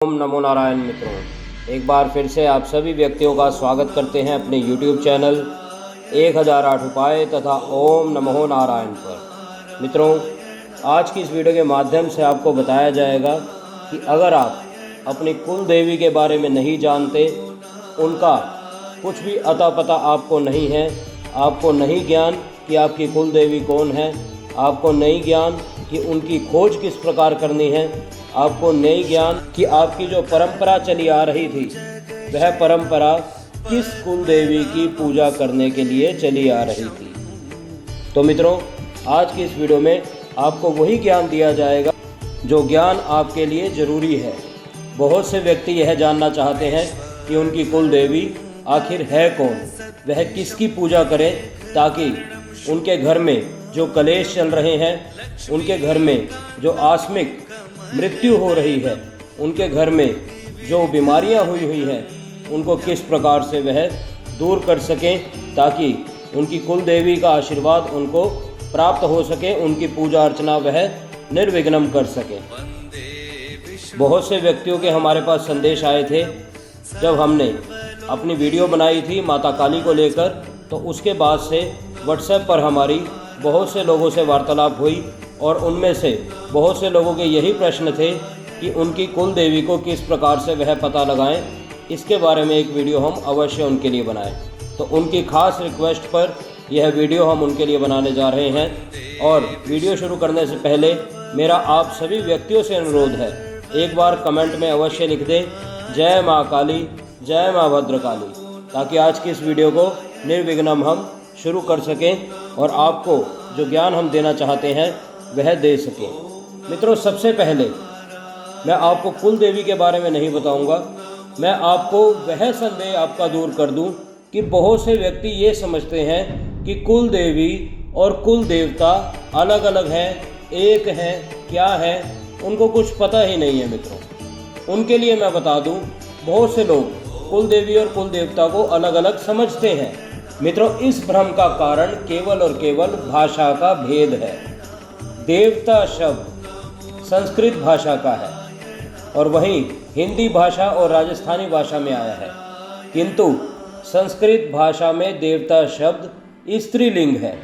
ओम नमो नारायण। मित्रों, एक बार फिर से आप सभी व्यक्तियों का स्वागत करते हैं अपने YouTube चैनल 1008 उपाय तथा ओम नमो नारायण पर। मित्रों, आज की इस वीडियो के माध्यम से आपको बताया जाएगा कि अगर आप अपनी कुल देवी के बारे में नहीं जानते, उनका कुछ भी अता पता आपको नहीं है, आपको नहीं ज्ञान कि आपकी कुल देवी कौन है, आपको नहीं ज्ञान कि उनकी खोज किस प्रकार करनी है, आपको नहीं ज्ञान कि आपकी जो परंपरा चली आ रही थी वह परंपरा किस कुल देवी की पूजा करने के लिए चली आ रही थी। तो मित्रों, आज की इस वीडियो में आपको वही ज्ञान दिया जाएगा जो ज्ञान आपके लिए ज़रूरी है। बहुत से व्यक्ति यह जानना चाहते हैं कि उनकी कुल देवी आखिर है कौन, वह किसकी पूजा करें ताकि उनके घर में जो कलेश चल रहे हैं, उनके घर में जो आकस्मिक मृत्यु हो रही है, उनके घर में जो बीमारियां हुई हैं, उनको किस प्रकार से वह दूर कर सकें ताकि उनकी कुल देवी का आशीर्वाद उनको प्राप्त हो सके, उनकी पूजा अर्चना वह निर्विघ्नं कर सके। बहुत से व्यक्तियों के हमारे पास संदेश आए थे जब हमने अपनी वीडियो बनाई थी माता काली को लेकर, तो उसके बाद से व्हाट्सएप पर हमारी बहुत से लोगों से वार्तालाप हुई और उनमें से बहुत से लोगों के यही प्रश्न थे कि उनकी कुल देवी को किस प्रकार से वह पता लगाएं। इसके बारे में एक वीडियो हम अवश्य उनके लिए बनाएं। तो उनकी खास रिक्वेस्ट पर यह वीडियो हम उनके लिए बनाने जा रहे हैं। और वीडियो शुरू करने से पहले मेरा आप सभी व्यक्तियों से अनुरोध है, एक बार कमेंट में अवश्य लिख दें जय माँ काली, जय माँ भद्रकाली, ताकि आज की इस वीडियो को निर्विघ्नं हम शुरू कर सकें और आपको जो ज्ञान हम देना चाहते हैं वह दे सकें। मित्रों, सबसे पहले मैं आपको कुल देवी के बारे में नहीं बताऊंगा, मैं आपको वह संदेह आपका दूर कर दूं कि बहुत से व्यक्ति ये समझते हैं कि कुल देवी और कुल देवता अलग अलग हैं, एक हैं, क्या है, उनको कुछ पता ही नहीं है। मित्रों, उनके लिए मैं बता दूं, बहुत से लोग कुल देवी और कुल देवता को अलग अलग समझते हैं। मित्रों, इस भ्रम का कारण केवल और केवल भाषा का भेद है। देवता शब्द संस्कृत भाषा का है और वहीं हिंदी भाषा और राजस्थानी भाषा में आया है, किंतु संस्कृत भाषा में देवता शब्द स्त्रीलिंग है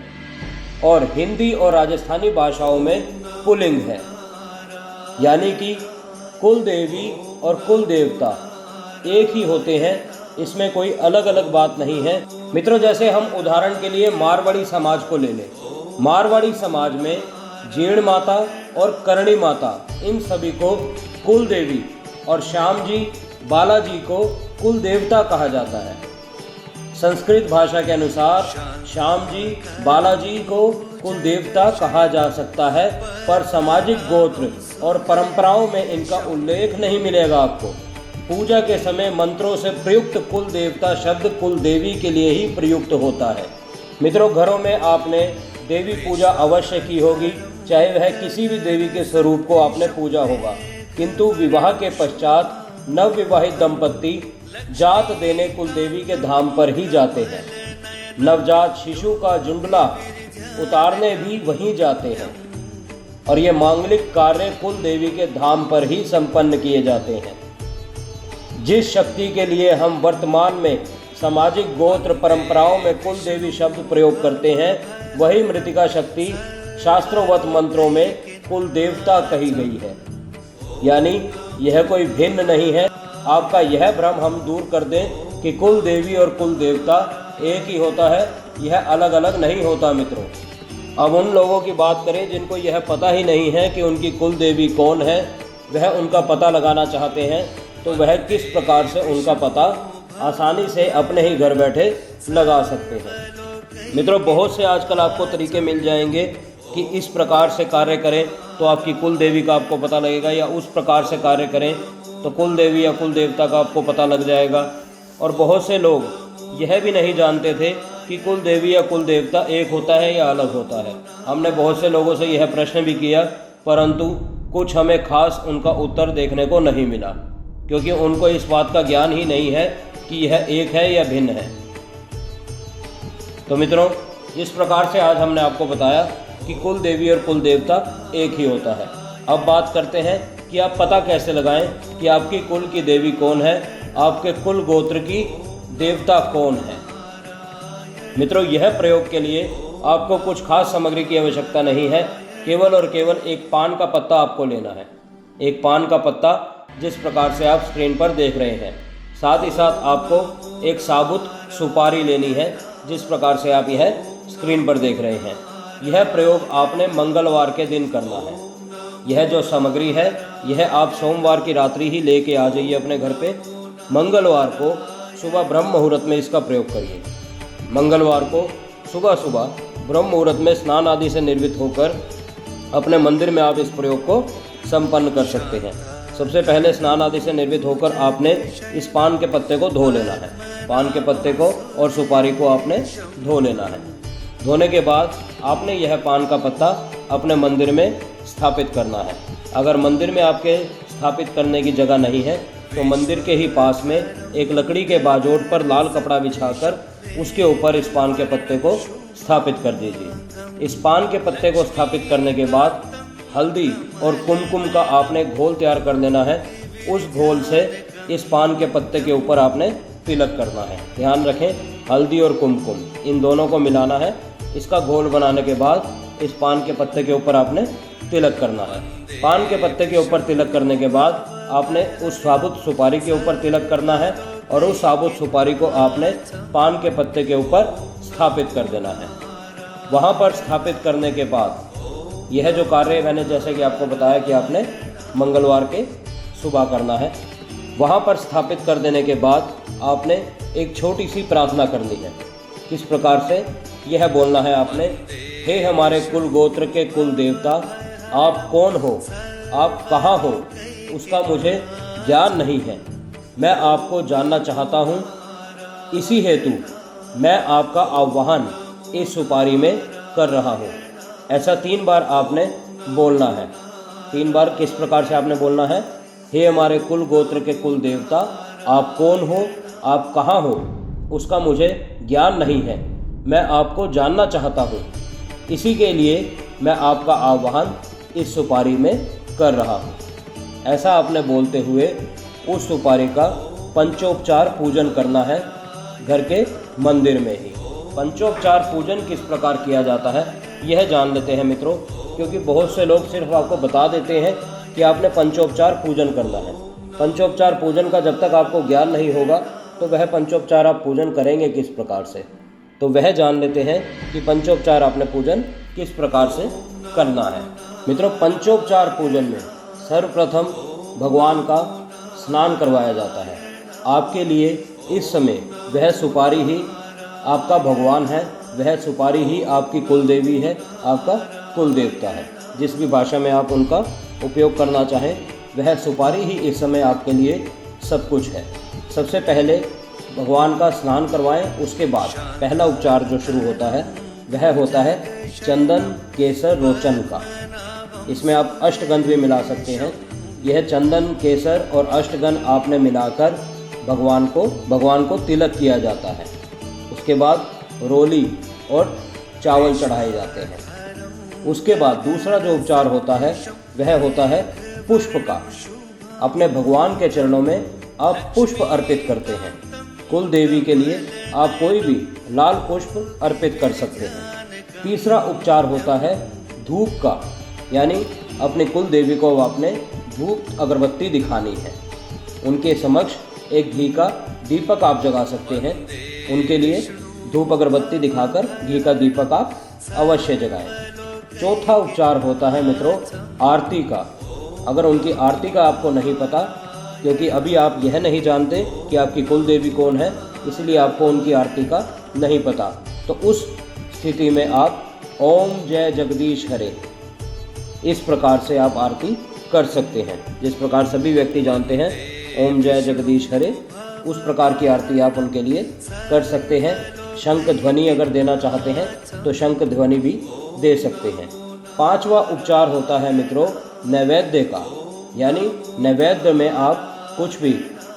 और हिंदी और राजस्थानी भाषाओं में पुल्लिंग है। यानी कि कुल देवी और कुल देवता एक ही होते हैं, इसमें कोई अलग अलग बात नहीं है। मित्रों, जैसे हम उदाहरण के लिए मारवाड़ी समाज को ले लें। मारवाड़ी समाज में जीण माता और करणी माता, इन सभी को कुल देवी और श्याम जी, बालाजी को कुल देवता कहा जाता है। संस्कृत भाषा के अनुसार श्याम जी, बालाजी को कुल देवता कहा जा सकता है, पर सामाजिक गोत्र और परंपराओं में इनका उल्लेख नहीं मिलेगा आपको। पूजा के समय मंत्रों से प्रयुक्त कुल देवता शब्द कुल देवी के लिए ही प्रयुक्त होता है। मित्रों, घरों में आपने देवी पूजा अवश्य की होगी, चाहे वह किसी भी देवी के स्वरूप को आपने पूजा होगा, किंतु विवाह के पश्चात नवविवाहित दंपत्ति जात देने कुल देवी के धाम पर ही जाते हैं। नवजात शिशु का जुंडला उतारने भी वहीं जाते हैं और ये मांगलिक कार्य कुल देवी के धाम पर ही संपन्न किए जाते हैं। जिस शक्ति के लिए हम वर्तमान में सामाजिक गोत्र परंपराओं में कुल देवी शब्द प्रयोग करते हैं, वही मृतिका शक्ति शास्त्रोवत मंत्रों में कुल देवता कही गई है। यानी यह कोई भिन्न नहीं है। आपका यह भ्रम हम दूर कर दें कि कुल देवी और कुल देवता एक ही होता है, यह अलग अलग नहीं होता। मित्रों, अब उन लोगों की बात करें जिनको यह पता ही नहीं है कि उनकी कुल देवी कौन है, वह उनका पता लगाना चाहते हैं, तो वह किस प्रकार से उनका पता आसानी से अपने ही घर बैठे लगा सकते हैं। मित्रों, बहुत से आजकल आपको तरीके मिल जाएंगे कि इस प्रकार से कार्य करें तो आपकी कुल देवी का आपको पता लगेगा, या उस प्रकार से कार्य करें तो कुल देवी या कुल देवता का आपको पता लग जाएगा। और बहुत से लोग यह भी नहीं जानते थे कि कुल देवी या कुल देवता एक होता है या अलग होता है। हमने बहुत से लोगों से यह प्रश्न भी किया, परंतु कुछ हमें खास उनका उत्तर देखने को नहीं मिला, क्योंकि उनको इस बात का ज्ञान ही नहीं है कि यह एक है या भिन्न है। तो मित्रों, इस प्रकार से आज हमने आपको बताया कि कुल देवी और कुल देवता एक ही होता है। अब बात करते हैं कि आप पता कैसे लगाएं कि आपकी कुल की देवी कौन है, आपके कुल गोत्र की देवता कौन है। मित्रों, यह प्रयोग के लिए आपको कुछ खास सामग्री की आवश्यकता नहीं है। केवल और केवल एक पान का पत्ता आपको लेना है। एक पान का पत्ता जिस प्रकार से आप स्क्रीन पर देख रहे हैं। साथ ही साथ आपको एक साबुत सुपारी लेनी है, जिस प्रकार से आप यह स्क्रीन पर देख रहे हैं। यह प्रयोग आपने मंगलवार के दिन करना है। यह जो सामग्री है यह आप सोमवार की रात्रि ही लेके आ जाइए अपने घर पे। मंगलवार को सुबह ब्रह्म मुहूर्त में इसका प्रयोग करिए। मंगलवार को सुबह सुबह ब्रह्म मुहूर्त में स्नान आदि से निर्मित होकर अपने मंदिर में आप इस प्रयोग को संपन्न कर सकते हैं। सबसे पहले स्नान आदि से निर्मित होकर आपने इस पान के पत्ते को धो लेना है। पान के पत्ते को और सुपारी को आपने धो लेना है। धोने के बाद आपने यह पान का पत्ता अपने मंदिर में स्थापित करना है। अगर मंदिर में आपके स्थापित करने की जगह नहीं है तो मंदिर के ही पास में एक लकड़ी के बाजोड़ पर लाल कपड़ा बिछाकर उसके ऊपर इस पान के पत्ते को स्थापित कर दीजिए। इस पान के पत्ते को स्थापित करने के बाद हल्दी और कुमकुम का आपने घोल तैयार कर लेना है। उस घोल से इस पान के पत्ते के ऊपर आपने तिलक करना है। ध्यान रखें, हल्दी और कुमकुम इन दोनों को मिलाना है। इसका घोल बनाने के बाद इस पान के पत्ते के ऊपर आपने तिलक करना है। पान के पत्ते के ऊपर तिलक करने के बाद आपने उस साबुत सुपारी के ऊपर तिलक करना है और उस साबुत सुपारी को आपने पान के पत्ते के ऊपर स्थापित कर देना है। वहाँ पर स्थापित करने के बाद यह जो कार्य मैंने जैसे कि आपको बताया कि आपने मंगलवार के सुबह करना है, वहाँ पर स्थापित कर देने के बाद आपने एक छोटी सी प्रार्थना करनी है। किस प्रकार से यह बोलना है आपने, हे हमारे कुल गोत्र के कुल देवता, आप कौन हो, आप कहाँ हो, उसका मुझे ज्ञान नहीं है। मैं आपको जानना चाहता हूँ। इसी हेतु मैं आपका आह्वान इस सुपारी में कर रहा हूँ। ऐसा 3 बार आपने बोलना है। 3 बार किस प्रकार से आपने बोलना है, हे हमारे कुल गोत्र के कुल देवता, आप कौन हो, आप कहाँ हो, उसका मुझे ज्ञान नहीं है। मैं आपको जानना चाहता हूँ। इसी के लिए मैं आपका आह्वान इस सुपारी में कर रहा हूँ। ऐसा आपने बोलते हुए उस सुपारी का पंचोपचार पूजन करना है घर के मंदिर में ही। पंचोपचार पूजन किस प्रकार किया जाता है यह जान लेते हैं मित्रों, क्योंकि बहुत से लोग सिर्फ आपको बता देते हैं कि आपने पंचोपचार पूजन करना है। पंचोपचार पूजन का जब तक आपको ज्ञान नहीं होगा तो वह पंचोपचार आप पूजन करेंगे किस प्रकार से, तो वह जान लेते हैं कि पंचोपचार आपने पूजन किस प्रकार से करना है। मित्रों, पंचोपचार पूजन में सर्वप्रथम भगवान का स्नान करवाया जाता है। आपके लिए इस समय वह सुपारी ही आपका भगवान है, वह सुपारी ही आपकी कुल देवी है, आपका कुल देवता है। जिस भी भाषा में आप उनका उपयोग करना चाहें, वह सुपारी ही इस समय आपके लिए सब कुछ है। सबसे पहले भगवान का स्नान करवाएं। उसके बाद पहला उपचार जो शुरू होता है वह होता है चंदन केसर रोचन का। इसमें आप अष्टगंध भी मिला सकते हैं। यह चंदन केसर और अष्टगंध आपने मिलाकर भगवान को तिलक किया जाता है। उसके बाद रोली और चावल चढ़ाए जाते हैं। उसके बाद दूसरा जो उपचार होता है वह होता है पुष्प का। अपने भगवान के चरणों में आप पुष्प अर्पित करते हैं। कुल देवी के लिए आप कोई भी लाल पुष्प अर्पित कर सकते हैं। तीसरा उपचार होता है धूप का, यानी अपनी कुल देवी को आपने धूप अगरबत्ती दिखानी है। उनके समक्ष एक घी का दीपक आप जगा सकते हैं। उनके लिए धूप अगरबत्ती दिखाकर घी का दीपक आप अवश्य जगाएं। चौथा उपचार होता है मित्रों आरती का। अगर उनकी आरती का आपको नहीं पता, क्योंकि अभी आप यह नहीं जानते कि आपकी कुल देवी कौन है, इसलिए आपको उनकी आरती का नहीं पता, तो उस स्थिति में आप ओम जय जगदीश हरे इस प्रकार से आप आरती कर सकते हैं। जिस प्रकार सभी व्यक्ति जानते हैं ओम जय जगदीश हरे, उस प्रकार की आरती आप उनके लिए कर सकते हैं। शंख ध्वनि अगर देना चाहते हैं तो शंख ध्वनि भी दे सकते हैं। पांचवा उपचार होता है मित्रों नैवेद्य का, यानी नैवेद्य में आप कुछ भी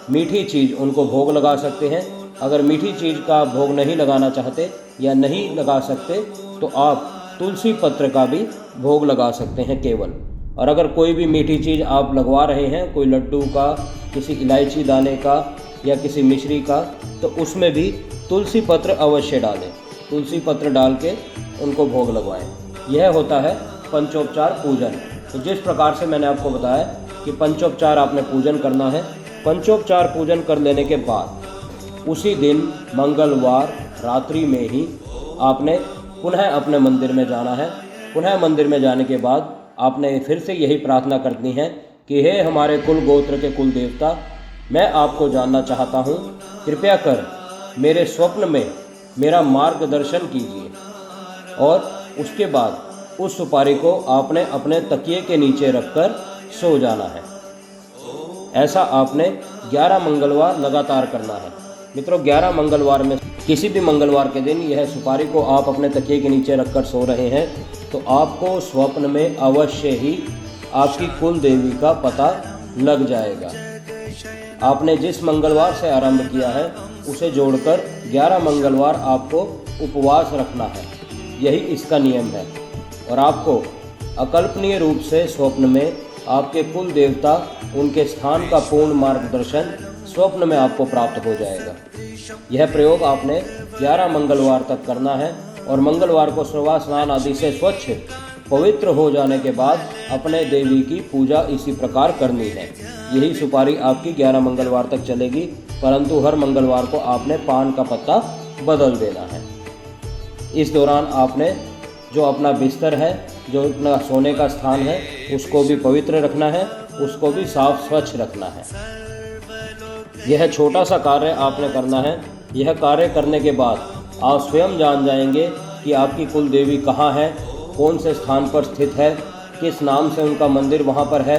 मीठी चीज़ उनको भोग लगा सकते हैं। अगर मीठी चीज़ का भोग नहीं लगाना चाहते या नहीं लगा सकते तो आप तुलसी पत्र का भी भोग लगा सकते हैं। केवल और अगर कोई भी मीठी चीज़ आप लगवा रहे हैं, कोई लड्डू का, किसी इलायची दाने का या किसी मिश्री का, तो उसमें भी तुलसी पत्र अवश्य डालें। तुलसी पत्र डाल के उनको भोग लगवाएं। यह होता है पंचोपचार पूजन। तो जिस प्रकार से मैंने आपको बताया कि पंचोपचार आपने पूजन करना है, पंचोपचार पूजन कर लेने के बाद उसी दिन मंगलवार रात्रि में ही आपने पुनः अपने मंदिर में जाना है। पुनः मंदिर में जाने के बाद आपने फिर से यही प्रार्थना करनी है कि हे हमारे कुल गोत्र के कुल देवता, मैं आपको जानना चाहता हूँ, कृपया कर मेरे स्वप्न में मेरा मार्गदर्शन कीजिए। और उसके बाद उस सुपारी को आपने अपने तकिए के नीचे रखकर सो जाना है। ऐसा आपने 11 मंगलवार लगातार करना है। मित्रों, 11 मंगलवार में किसी भी मंगलवार के दिन यह सुपारी को आप अपने तकिए के नीचे रखकर सो रहे हैं तो आपको स्वप्न में अवश्य ही आपकी कुल देवी का पता लग जाएगा। आपने जिस मंगलवार से आरंभ किया है उसे जोड़कर 11 मंगलवार आपको उपवास रखना है। यही इसका नियम है। और आपको अकल्पनीय रूप से स्वप्न में आपके कुल देवता, उनके स्थान का पूर्ण मार्गदर्शन स्वप्न में आपको प्राप्त हो जाएगा। यह प्रयोग आपने 11 मंगलवार तक करना है और मंगलवार को स्नान स्नान आदि से स्वच्छ पवित्र हो जाने के बाद अपने देवी की पूजा इसी प्रकार करनी है। यही सुपारी आपकी 11 मंगलवार तक चलेगी, परंतु हर मंगलवार को आपने पान का पत्ता बदल देना है। इस दौरान आपने जो अपना बिस्तर है, जो अपना सोने का स्थान है, उसको भी पवित्र रखना है, उसको भी साफ स्वच्छ रखना है। यह छोटा सा कार्य आपने करना है। यह कार्य करने के बाद आप स्वयं जान जाएंगे कि आपकी कुल देवी कहाँ है, कौन से स्थान पर स्थित है, किस नाम से उनका मंदिर वहाँ पर है।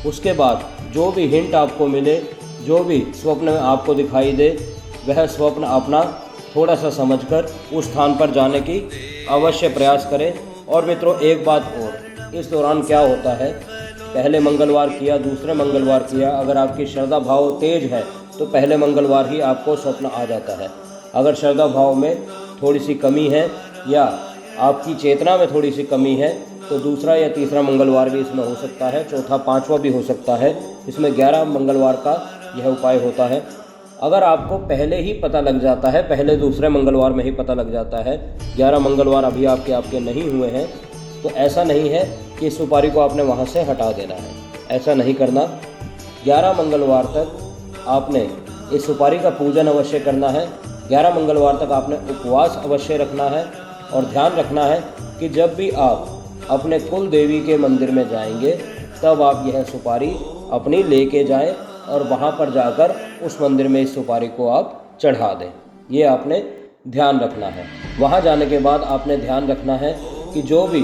उसके बाद जो भी हिंट आपको मिले, जो भी स्वप्न में आपको दिखाई दे, वह स्वप्न अपना थोड़ा सा समझकर उस स्थान पर जाने की अवश्य प्रयास करें। और मित्रों, एक बात और, इस दौरान क्या होता है, पहले मंगलवार किया, दूसरे मंगलवार किया, अगर आपकी श्रद्धा भाव तेज है तो पहले मंगलवार ही आपको स्वप्न आ जाता है। अगर श्रद्धा भाव में थोड़ी सी कमी है या आपकी चेतना में थोड़ी सी कमी है तो दूसरा या तीसरा मंगलवार भी इसमें हो सकता है, चौथा पांचवा भी हो सकता है। इसमें 11 मंगलवार का यह उपाय होता है। अगर आपको पहले ही पता लग जाता है, पहले दूसरे मंगलवार में ही पता लग जाता है, 11 मंगलवार अभी आपके नहीं हुए हैं, तो ऐसा नहीं है कि इस सुपारी को आपने वहाँ से हटा देना है। ऐसा नहीं करना। 11 मंगलवार तक आपने इस सुपारी का पूजन अवश्य करना है। 11 मंगलवार तक आपने उपवास अवश्य रखना है और ध्यान रखना है कि जब भी आप अपने कुल देवी के मंदिर में जाएंगे तब आप यह सुपारी अपनी लेके जाएं और वहाँ पर जाकर उस मंदिर में इस सुपारी को आप चढ़ा दें। ये आपने ध्यान रखना है। वहाँ जाने के बाद आपने ध्यान रखना है कि जो भी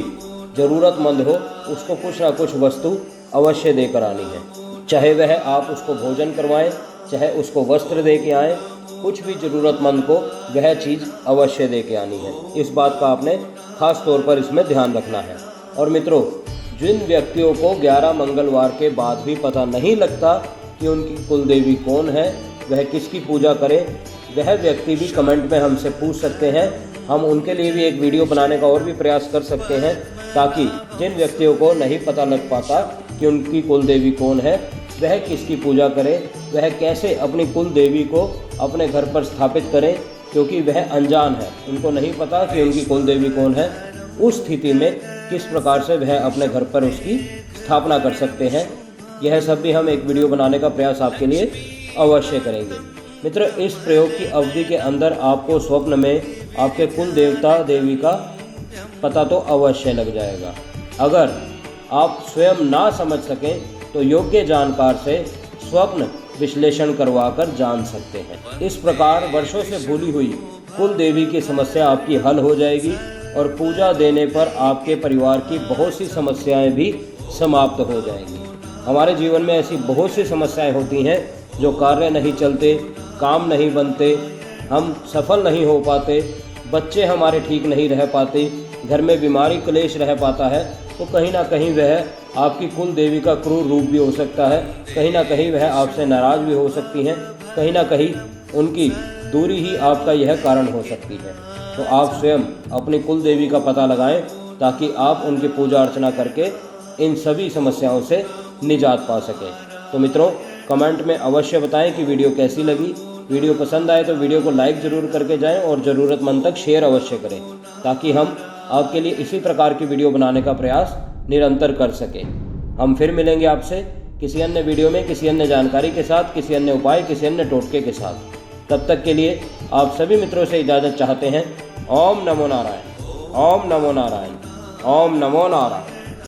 ज़रूरतमंद हो उसको कुछ ना कुछ वस्तु अवश्य देकर आनी है। चाहे वह आप उसको भोजन करवाएं, चाहे उसको वस्त्र दे के आएँ, कुछ भी ज़रूरतमंद को वह चीज़ अवश्य दे के आनी है। इस बात का आपने खास तौर पर इसमें ध्यान रखना है। और मित्रों, जिन व्यक्तियों को 11 मंगलवार के बाद भी पता नहीं लगता कि उनकी कुल देवी कौन है, वह किसकी पूजा करें, वह व्यक्ति भी कमेंट में हमसे पूछ सकते हैं। हम उनके लिए भी एक वीडियो बनाने का और भी प्रयास कर सकते हैं, ताकि जिन व्यक्तियों को नहीं पता लग पाता कि उनकी कुल देवी कौन है, वह किसकी पूजा करें, वह कैसे अपनी कुल देवी को अपने घर पर स्थापित करें, क्योंकि वह अनजान है, उनको नहीं पता कि उनकी कुल देवी कौन है। उस स्थिति में किस प्रकार से वह अपने घर पर उसकी स्थापना कर सकते हैं, यह सब भी हम एक वीडियो बनाने का प्रयास आपके लिए अवश्य करेंगे। मित्र, इस प्रयोग की अवधि के अंदर आपको स्वप्न में आपके कुल देवता देवी का पता तो अवश्य लग जाएगा। अगर आप स्वयं ना समझ सकें तो योग्य जानकार से स्वप्न विश्लेषण करवाकर जान सकते हैं। इस प्रकार वर्षों से भूली हुई कुल देवी की समस्या आपकी हल हो जाएगी और पूजा देने पर आपके परिवार की बहुत सी समस्याएं भी समाप्त हो जाएंगी। हमारे जीवन में ऐसी बहुत सी समस्याएं होती हैं जो कार्य नहीं चलते, काम नहीं बनते, हम सफल नहीं हो पाते, बच्चे हमारे ठीक नहीं रह पाते, घर में बीमारी क्लेश रह पाता है, तो कहीं ना कहीं वह आपकी कुल देवी का क्रूर रूप भी हो सकता है। कहीं ना कहीं वह आपसे नाराज़ भी हो सकती हैं, कहीं ना कहीं उनकी दूरी ही आपका यह कारण हो सकती है। तो आप स्वयं अपनी कुल देवी का पता लगाएं ताकि आप उनकी पूजा अर्चना करके इन सभी समस्याओं से निजात पा सकें। तो मित्रों, कमेंट में अवश्य बताएं कि वीडियो कैसी लगी। वीडियो पसंद आए तो वीडियो को लाइक ज़रूर करके जाएं और ज़रूरतमंद तक शेयर अवश्य करें, ताकि हम आपके लिए इसी प्रकार की वीडियो बनाने का प्रयास निरंतर कर सकें। हम फिर मिलेंगे आपसे किसी अन्य वीडियो में, किसी अन्य जानकारी के साथ, किसी अन्य उपाय, किसी अन्य टोटके के साथ। तब तक के लिए आप सभी मित्रों से इजाज़त चाहते हैं। ओम नमो नारायण, ओम नमो नारायण, ओम नमो नारायण।